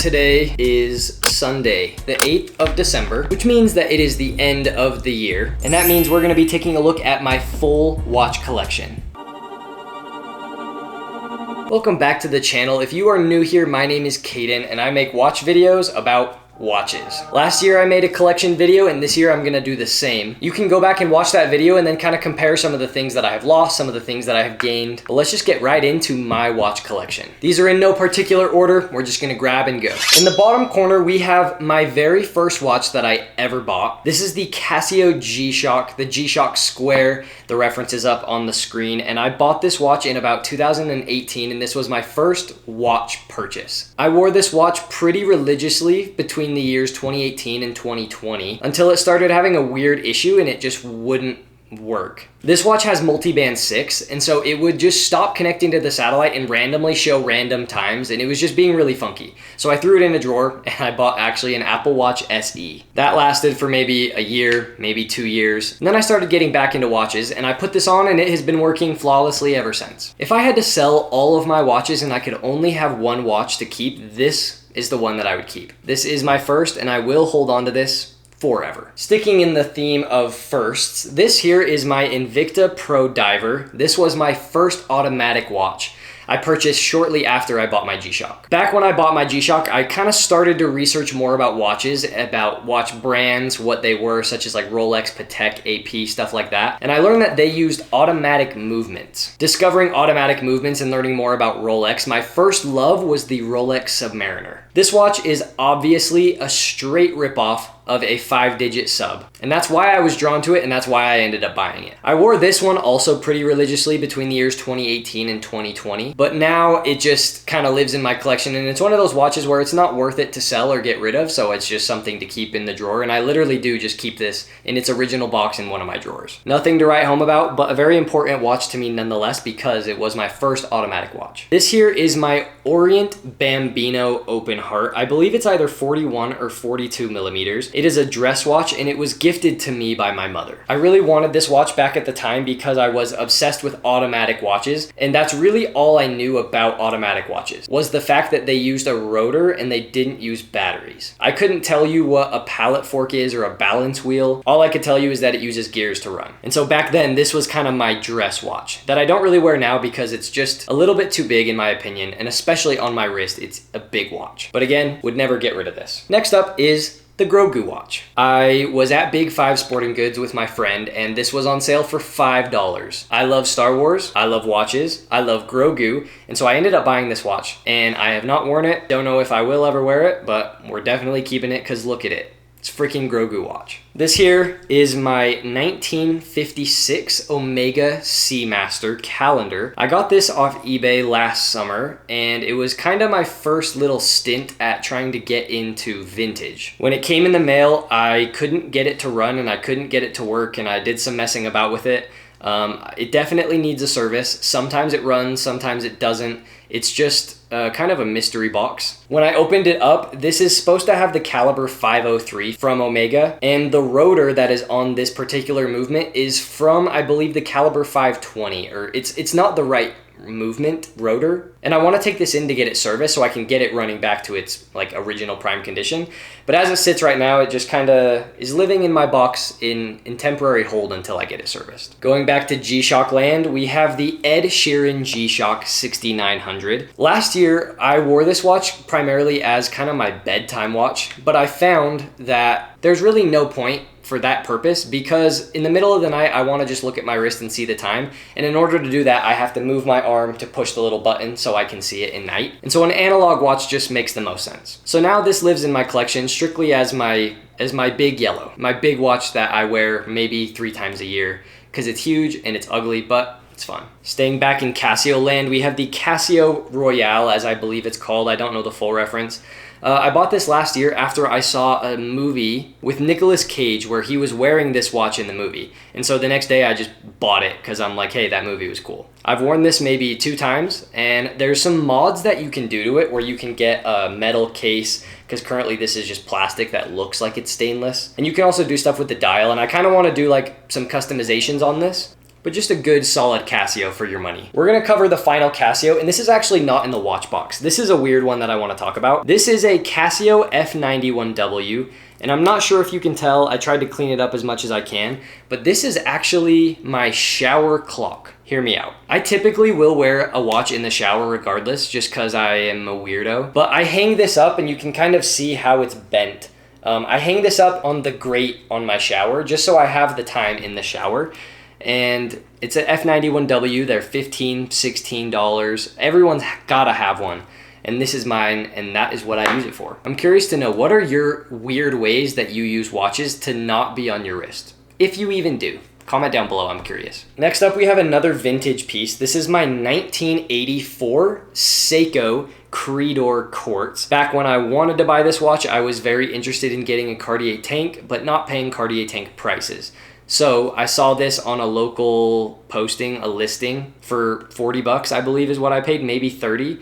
Today is Sunday, the 8th of December, which means that it is the end of the year. And that means we're gonna be taking a look at my full watch collection. Welcome back to the channel. If you are new here, my name is Caden and I make watch videos about watches. Last year I made a collection video and this year I'm gonna do the same. You can go back and watch that video and then kind of compare some of the things that I have lost, some of the things that I have gained. But let's just get right into my watch collection. These are in no particular order. We're just gonna grab and go. In the bottom corner, we have my very first watch that I ever bought. This is the Casio GShock, the GShock Square. The reference is up on the screen. And I bought this watch in about 2018 and this was my first watch purchase. I wore this watch pretty religiously between the years 2018 and 2020 until it started having a weird issue and it just wouldn't work. This watch has multi-band 6 and so it would just stop connecting to the satellite and randomly show random times and it was just being really funky. So I threw it in a drawer and I bought actually an Apple Watch SE. That lasted for maybe a year, maybe 2 years. And then I started getting back into watches and I put this on and it has been working flawlessly ever since. If I had to sell all of my watches and I could only have one watch to keep, this is the one that I would keep. This is my first and I will hold on to this forever. Sticking in the theme of firsts, this here is my Invicta Pro Diver. This was my first automatic watch. I purchased shortly after I bought my GShock. Back when I bought my GShock, I kind of started to research more about watches, about watch brands, what they were, such as like Rolex, Patek, AP, stuff like that. And I learned that they used automatic movements. Discovering automatic movements and learning more about Rolex, my first love was the Rolex Submariner. This watch is obviously a straight ripoff of a 5-digit sub. And that's why I was drawn to it and that's why I ended up buying it. I wore this one also pretty religiously between the years 2018 and 2020, but now it just kind of lives in my collection and it's one of those watches where it's not worth it to sell or get rid of, so it's just something to keep in the drawer, and I literally do just keep this in its original box in one of my drawers. Nothing to write home about, but a very important watch to me nonetheless because it was my first automatic watch. This here is my Orient Bambino open heart. I believe it's either 41 or 42 millimeters. It is a dress watch and it was gifted to me by my mother. I really wanted this watch back at the time because I was obsessed with automatic watches, and that's really all I knew about automatic watches, was the fact that they used a rotor and they didn't use batteries. I couldn't tell you what a pallet fork is or a balance wheel. All I could tell you is that it uses gears to run. And so back then, this was kind of my dress watch that I don't really wear now because it's just a little bit too big in my opinion, and especially on my wrist, it's a big watch. But again, would never get rid of this. Next up is the Grou Watch. I was at Big 5 Sporting Goods with my friend and this was on sale for $5. I love Star Wars, I love watches, I love Grou, and so I ended up buying this watch and I have not worn it. Don't know if I will ever wear it, but we're definitely keeping it because look at it. It's freaking Grou Watch. This here is my 1956 Omega Seamaster calendar. I got this off eBay last summer and it was kind of my first little stint at trying to get into vintage. When it came in the mail, I couldn't get it to run and I couldn't get it to work and I did some messing about with it. It definitely needs a service. Sometimes it runs, sometimes it doesn't. It's just kind of a mystery box. When I opened it up, this is supposed to have the caliber 503 from Omega, and the rotor that is on this particular movement is from, I believe, the caliber 520, or it's not the right movement rotor, and I want to take this in to get it serviced so I can get it running back to its like original prime condition. But as it sits right now, it just kind of is living in my box in temporary hold until I get it serviced. Going back to GShock land, we have the Ed Sheeran GShock 6900. Last year, I wore this watch primarily as kind of my bedtime watch, but I found that there's really no point for that purpose because in the middle of the night, I want to just look at my wrist and see the time. And in order to do that, I have to move my arm to push the little button so I can see it in night. And so an analog watch just makes the most sense. So now this lives in my collection strictly as my big yellow, my big watch that I wear maybe 3 times a year because it's huge and it's ugly, but it's fun. Staying back in Casio land, we have the Casio Royale, as I believe it's called. I don't know the full reference. I bought this last year after I saw a movie with Nicolas Cage where he was wearing this watch in the movie. And so the next day I just bought it because I'm like, hey, that movie was cool. I've worn this maybe 2 times and there's some mods that you can do to it where you can get a metal case because currently this is just plastic that looks like it's stainless. And you can also do stuff with the dial, and I kind of want to do like some customizations on this. but just a good solid Casio for your money. We're gonna cover the final Casio, and this is actually not in the watch box. This is a weird one that I wanna talk about. This is a Casio F91W, and I'm not sure if you can tell, I tried to clean it up as much as I can, but this is actually my shower clock. Hear me out. I typically will wear a watch in the shower regardless, just cause I am a weirdo, but I hang this up and you can kind of see how it's bent. I hang this up on the grate on my shower, just so I have the time in the shower. And it's an F91W, they're $15, $16. Everyone's gotta have one. And this is mine, and that is what I use it for. I'm curious to know, what are your weird ways that you use watches to not be on your wrist? If you even do. Comment down below, I'm curious. Next up, we have another vintage piece. This is my 1984 Seiko Quartz. Back when I wanted to buy this watch, I was very interested in getting a Cartier tank, but not paying Cartier tank prices. So I saw this on a local posting, a listing for 40 bucks, I believe is what I paid, maybe 30,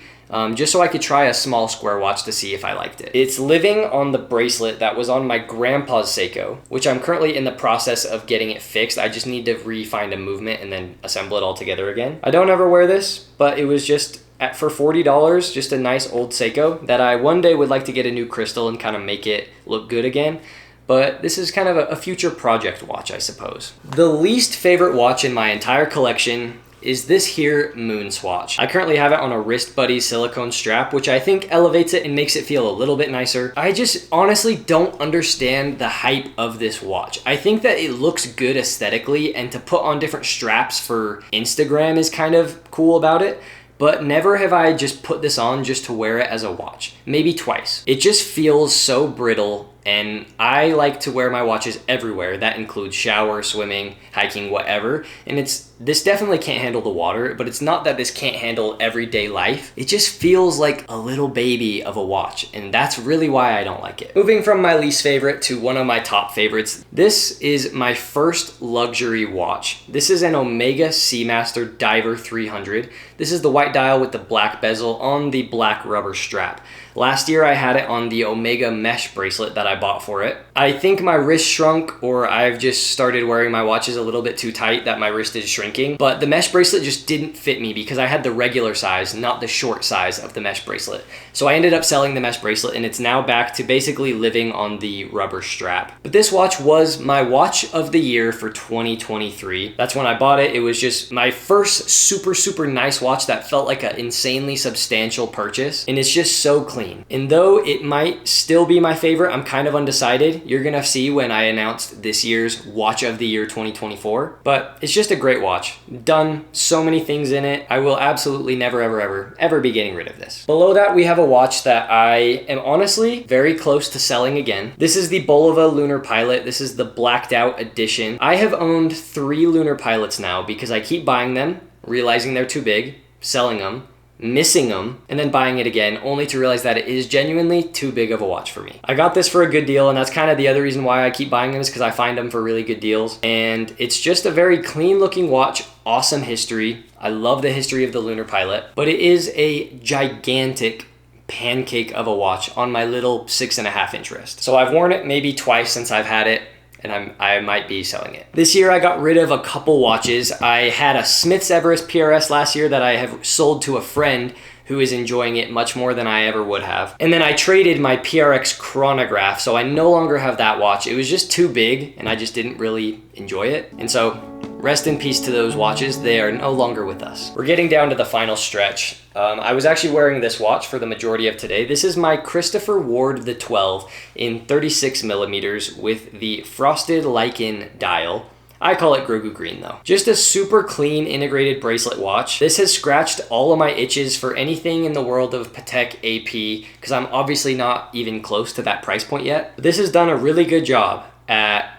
just so I could try a small square watch to see if I liked it. It's living on the bracelet that was on my grandpa's Seiko, which I'm currently in the process of getting it fixed. I just need to find a movement and then assemble it all together again. I don't ever wear this, but it was just for $40, just a nice old Seiko that I one day would like to get a new crystal and kind of make it look good again. But this is kind of a future project watch, I suppose. The least favorite watch in my entire collection is this here Moon Swatch. I currently have it on a Wrist Buddy silicone strap, which I think elevates it and makes it feel a little bit nicer. I just honestly don't understand the hype of this watch. I think that it looks good aesthetically, and to put on different straps for Instagram is kind of cool about it. But never have I just put this on just to wear it as a watch. Maybe twice. It just feels so brittle, and I like to wear my watches everywhere. That includes shower, swimming, hiking, whatever. And this definitely can't handle the water, but it's not that this can't handle everyday life. It just feels like a little baby of a watch, and that's really why I don't like it. Moving from my least favorite to one of my top favorites, this is my first luxury watch. This is an Omega Seamaster Diver 300. This is the white dial with the black bezel on the black rubber strap. Last year I had it on the Omega mesh bracelet that I bought for it. I think my wrist shrunk, or I've just started wearing my watches a little bit too tight that my wrist is shrinking, but the mesh bracelet just didn't fit me because I had the regular size, not the short size of the mesh bracelet. So I ended up selling the mesh bracelet, and it's now back to basically living on the rubber strap. But this watch was my watch of the year for 2023. That's when I bought it. It was just my first super nice watch that felt like an insanely substantial purchase, and it's just so clean. And though it might still be my favorite, I'm kind of undecided. You're gonna see when I announced this year's watch of the year 2024, but it's just a great watch. Done so many things in it. I will absolutely never ever be getting rid of this. Below that, we have a watch that I am honestly very close to selling again. This is the Bollinger Lunar Pilot. This is the blacked out edition. I have owned 3 Lunar Pilots now because I keep buying them, realizing they're too big, selling them, missing them, and then buying it again, only to realize that it is genuinely too big of a watch for me. I got this for a good deal, and that's kind of the other reason why I keep buying them, is because I find them for really good deals. And it's just a very clean looking watch, awesome history. I love the history of the Lunar Pilot, but it is a gigantic pancake of a watch on my little 6.5 inch wrist. So I've worn it maybe twice since I've had it, and I might be selling it. This year I got rid of a couple watches. I had a Smith's Everest PRS last year that I have sold to a friend who is enjoying it much more than I ever would have. And then I traded my PRX chronograph, so I no longer have that watch. It was just too big, and I just didn't really enjoy it. And so rest in peace to those watches. They are no longer with us. We're getting down to the final stretch. I was actually wearing this watch for the majority of today. This is my Christopher Ward the 12 in 36 millimeters with the frosted lichen dial. I call it Grou Green though. Just a super clean integrated bracelet watch. This has scratched all of my itches for anything in the world of Patek AP, because I'm obviously not even close to that price point yet. But this has done a really good job at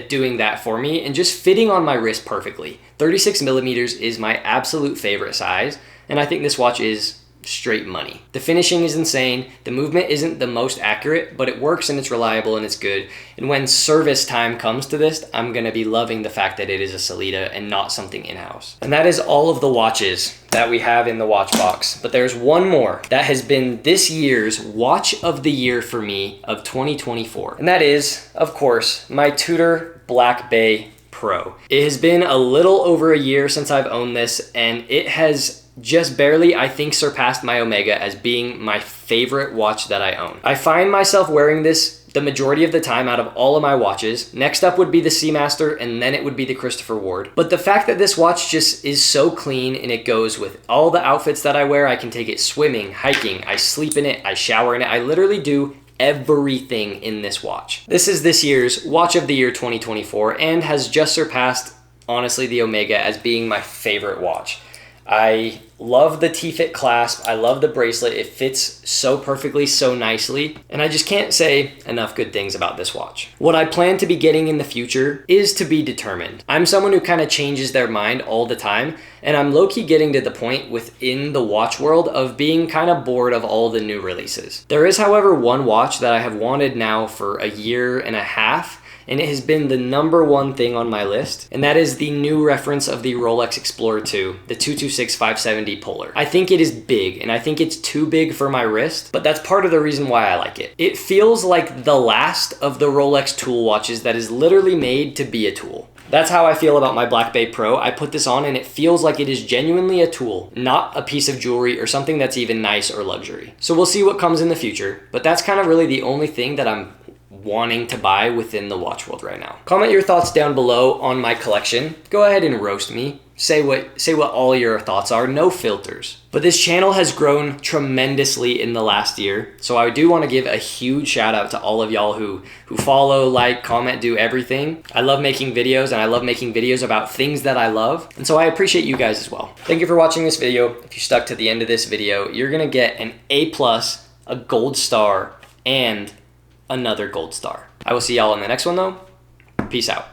doing that for me and just fitting on my wrist perfectly. 36 millimeters is my absolute favorite size, and I think this watch is straight money. The finishing is insane. The movement isn't the most accurate, but it works and it's reliable and it's good. And when service time comes to this, I'm gonna be loving the fact that it is a Sellita and not something in-house. And that is all of the watches that we have in the watch box. But there's one more that has been this year's watch of the year for me of 2024. And that is, of course, my Tudor Black Bay Pro. It has been a little over a year since I've owned this, and it has just barely, I think, surpassed my Omega as being my favorite watch that I own. I find myself wearing this the majority of the time out of all of my watches. Next up would be the Seamaster, and then it would be the Christopher Ward. But the fact that this watch just is so clean and it goes with all the outfits that I wear, I can take it swimming, hiking, I sleep in it, I shower in it, I literally do everything in this watch. This is this year's Watch of the Year 2024 and has just surpassed, honestly, the Omega as being my favorite watch. I love the T-Fit clasp. I love the bracelet. It fits so perfectly, so nicely, and I just can't say enough good things about this watch. What I plan to be getting in the future is to be determined. I'm someone who kind of changes their mind all the time, and I'm low-key getting to the point within the watch world of being kind of bored of all the new releases. There is, however, one watch that I have wanted now for a year and a half, and it has been the #1 thing on my list, and that is the new reference of the Rolex Explorer 2, the 226-570 Polar. I think it is big, and I think it's too big for my wrist, but that's part of the reason why I like it. It feels like the last of the Rolex tool watches that is literally made to be a tool. That's how I feel about my Black Bay Pro. I put this on and it feels like it is genuinely a tool, not a piece of jewelry or something that's even nice or luxury. So we'll see what comes in the future, but that's kind of really the only thing that I'm wanting to buy within the watch world right now. Comment your thoughts down below on my collection. Go ahead and roast me. Say what all your thoughts are, no filters. But this channel has grown tremendously in the last year, so I do want to give a huge shout out to all of y'all who follow, like, comment, do everything. I love making videos, and I love making videos about things that I love, and so I appreciate you guys as well. Thank you for watching this video. If you stuck to the end of this video, you're gonna get an A+, a gold star, and another gold star. I will see y'all in the next one though. Peace out.